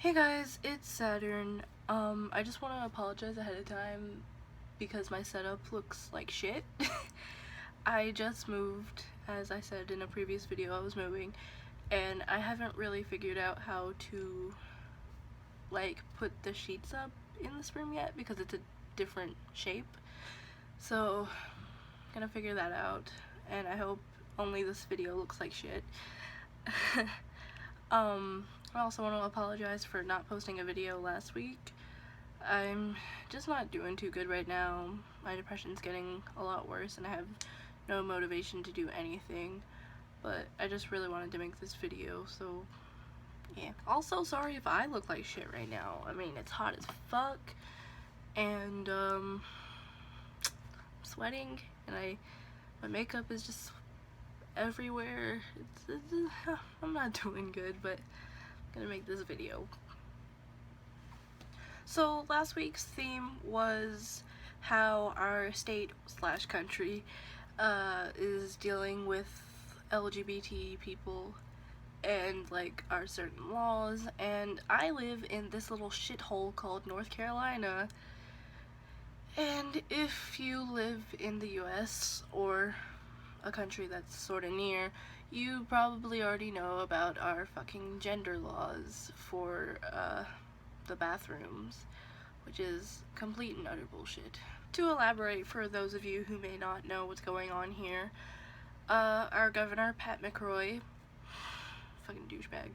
Hey guys, it's Saturn. I just want to apologize ahead of time because my setup looks like shit. I just moved, as I said in a previous video I was moving, and I haven't really figured out how to put the sheets up in this room yet because it's a different shape. So, I'm gonna figure that out, and I hope only this video looks like shit. I also want to apologize for not posting a video last week. I'm just not doing too good right now. My depression's getting a lot worse and I have no motivation to do anything, but I just really wanted to make this video, so yeah. Also, sorry if I look like shit right now. I mean, it's hot as fuck, and I'm sweating, and my makeup is just everywhere. I'm not doing good, but I'm gonna make this video. So last week's theme was how our state / country is dealing with LGBT people and our certain laws, and I live in this little shithole called North Carolina, and if you live in the US or a country that's sort of near, you probably already know about our fucking gender laws for the bathrooms, which is complete and utter bullshit. To elaborate for those of you who may not know what's going on here, our governor, Pat McCrory, fucking douchebag,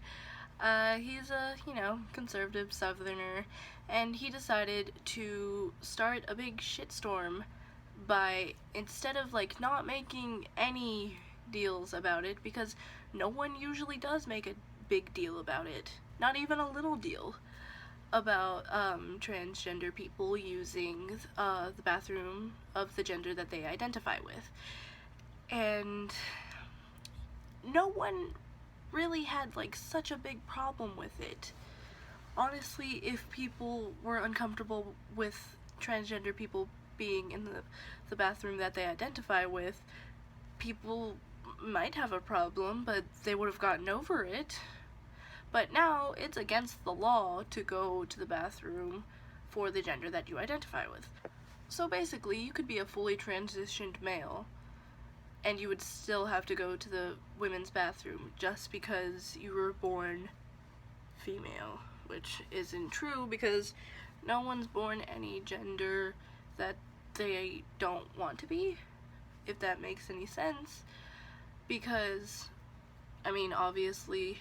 he's a, conservative southerner, and he decided to start a big shitstorm by, instead of not making any deals about it, because no one usually does make a big deal about it, not even a little deal about transgender people using the bathroom of the gender that they identify with. And no one really had such a big problem with it. Honestly, if people were uncomfortable with transgender people being in the bathroom that they identify with, people might have a problem, but they would have gotten over it. But now it's against the law to go to the bathroom for the gender that you identify with. So basically, you could be a fully transitioned male, and you would still have to go to the women's bathroom just because you were born female, which isn't true because no one's born any gender that they don't want to be, if that makes any sense. Because, I mean, obviously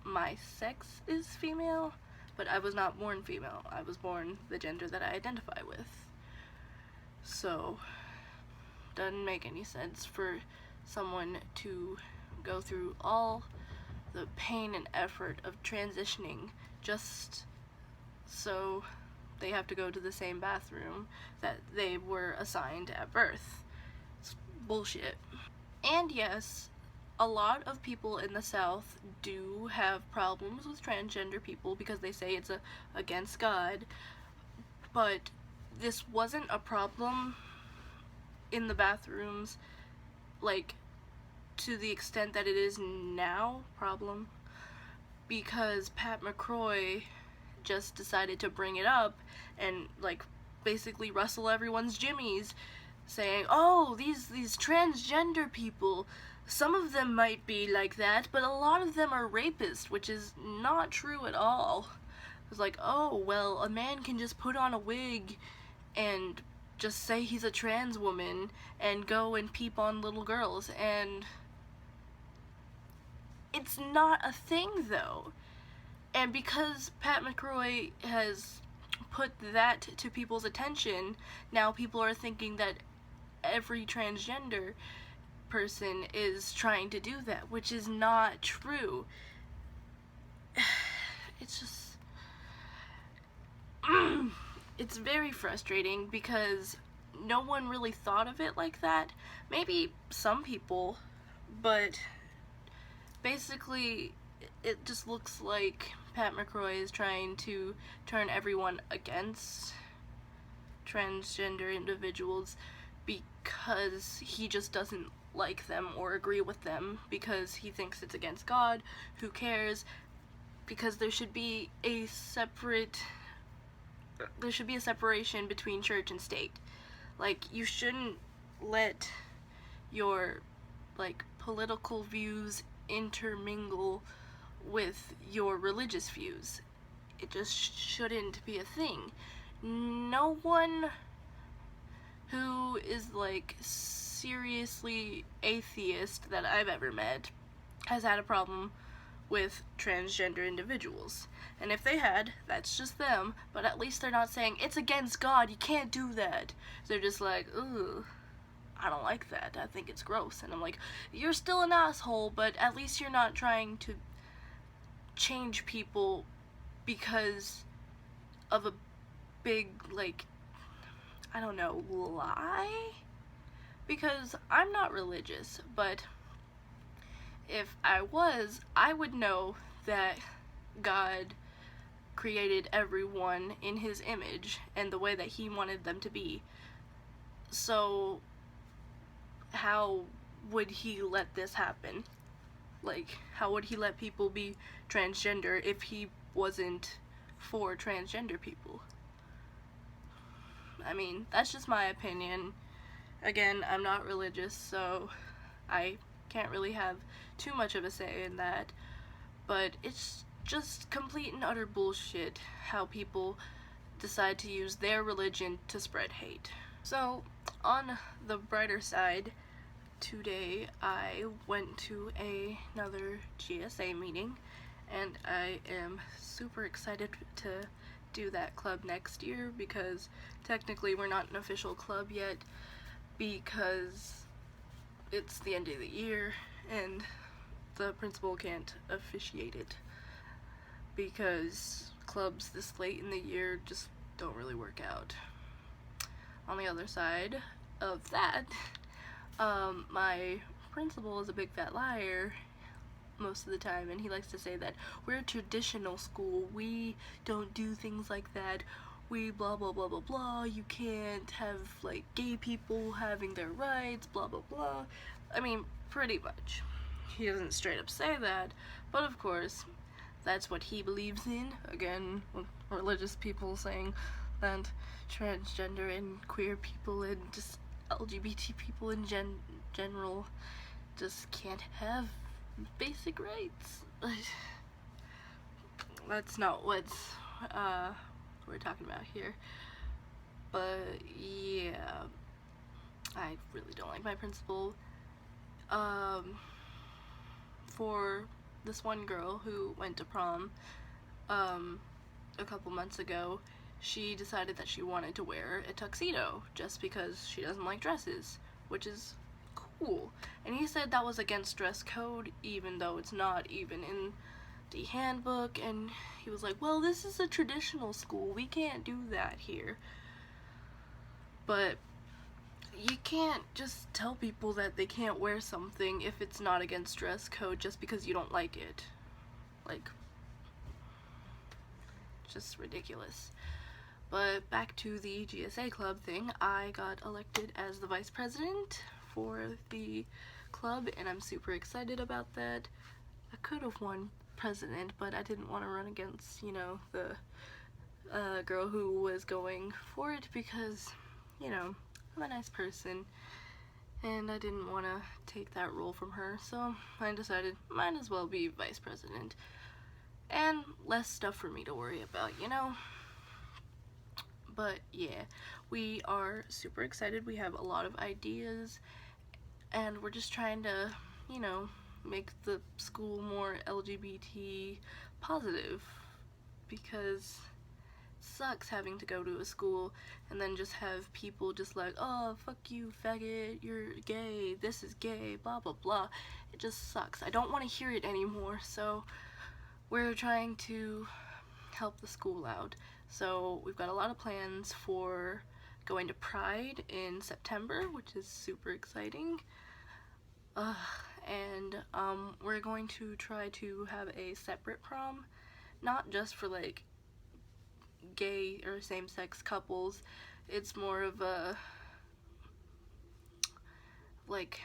my sex is female, but I was not born female. I was born the gender that I identify with. So, doesn't make any sense for someone to go through all the pain and effort of transitioning just so they have to go to the same bathroom that they were assigned at birth. It's bullshit. And yes, a lot of people in the South do have problems with transgender people because they say it's against God, but this wasn't a problem in the bathrooms to the extent that it is now problem, because Pat McCrory just decided to bring it up and basically rustle everyone's jimmies, saying, oh, these transgender people, some of them might be like that, but a lot of them are rapists, which is not true at all. It's oh, well, a man can just put on a wig and just say he's a trans woman and go and peep on little girls, and it's not a thing, though. And because Pat McCrory has put that to people's attention, now people are thinking that every transgender person is trying to do that, which is not true. It's just it's very frustrating because no one really thought of it like that. Maybe some people, but basically it just looks like Pat McCrory is trying to turn everyone against transgender individuals because he just doesn't like them or agree with them, because he thinks it's against God. Who cares? because there should be a separation between church and state. Like, you shouldn't let your, like, political views intermingle with your religious views. It just shouldn't be a thing. No one who is, like, seriously atheist that I've ever met has had a problem with transgender individuals. And if they had, that's just them, but at least they're not saying, it's against God, you can't do that. They're just like, ugh, I don't like that, I think it's gross. And I'm like, you're still an asshole, but at least you're not trying to change people because of a big, like, I don't know, lie? Because I'm not religious, but if I was, I would know that God created everyone in his image and the way that he wanted them to be. So how would he let this happen? Like, how would he let people be transgender if he wasn't for transgender people? I mean, that's just my opinion. Again, I'm not religious, so I can't really have too much of a say in that, but it's just complete and utter bullshit how people decide to use their religion to spread hate. So, on the brighter side, today I went to another GSA meeting, and I am super excited to do that club next year, because technically we're not an official club yet because it's the end of the year and the principal can't officiate it, because clubs this late in the year just don't really work out. On the other side of that, my principal is a big fat liar most of the time, and he likes to say that we're a traditional school, we don't do things like that, we blah blah blah blah blah, you can't have, like, gay people having their rights, blah blah blah. I mean, pretty much. He doesn't straight up say that, but of course, that's what he believes in. Again, religious people saying that transgender and queer people and just LGBT people in general just can't have basic rights. That's not what's we're talking about here. But yeah, I really don't like my principal. For this one girl who went to prom a couple months ago, she decided that she wanted to wear a tuxedo just because she doesn't like dresses, which is cool. And he said that was against dress code, even though it's not even in the handbook. And he was like, well, this is a traditional school, we can't do that here. But you can't just tell people that they can't wear something if it's not against dress code just because you don't like it. Like, just ridiculous. But back to the GSA club thing, I got elected as the vice president for the club, and I'm super excited about that. I could have won president, but I didn't want to run against, you know, the girl who was going for it, because, you know, I'm a nice person and I didn't want to take that role from her, so I decided might as well be vice president and less stuff for me to worry about, you know. But yeah, we are super excited. We have a lot of ideas, and we're just trying to, you know, make the school more LGBT positive, because it sucks having to go to a school and then just have people just like, oh, fuck you, faggot, you're gay, this is gay, blah blah blah. It just sucks. I don't want to hear it anymore, so we're trying to help the school out. So we've got a lot of plans for going to Pride in September, which is super exciting. And we're going to try to have a separate prom, not just for, like, gay or same-sex couples. It's more of a, like,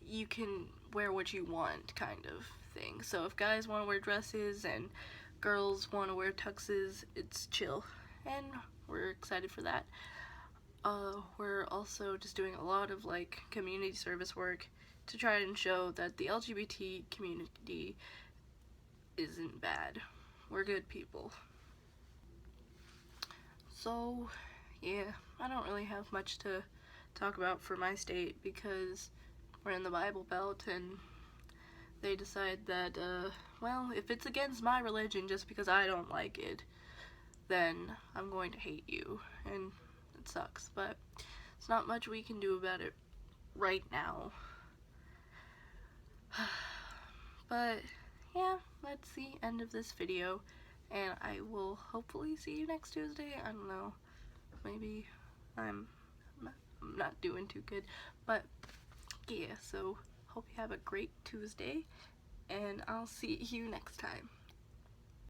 you can wear what you want kind of thing. So if guys want to wear dresses and girls want to wear tuxes, it's chill, and we're excited for that. We're also just doing a lot of like community service work to try and show that the LGBT community isn't bad. We're good people. So yeah, I don't really have much to talk about for my state because we're in the Bible Belt and they decide that, well, if it's against my religion just because I don't like it, then I'm going to hate you, and it sucks, but it's not much we can do about it right now. But yeah, that's the end of this video, and I will hopefully see you next Tuesday. I don't know, maybe I'm not doing too good, but yeah, so hope you have a great Tuesday, and I'll see you next time.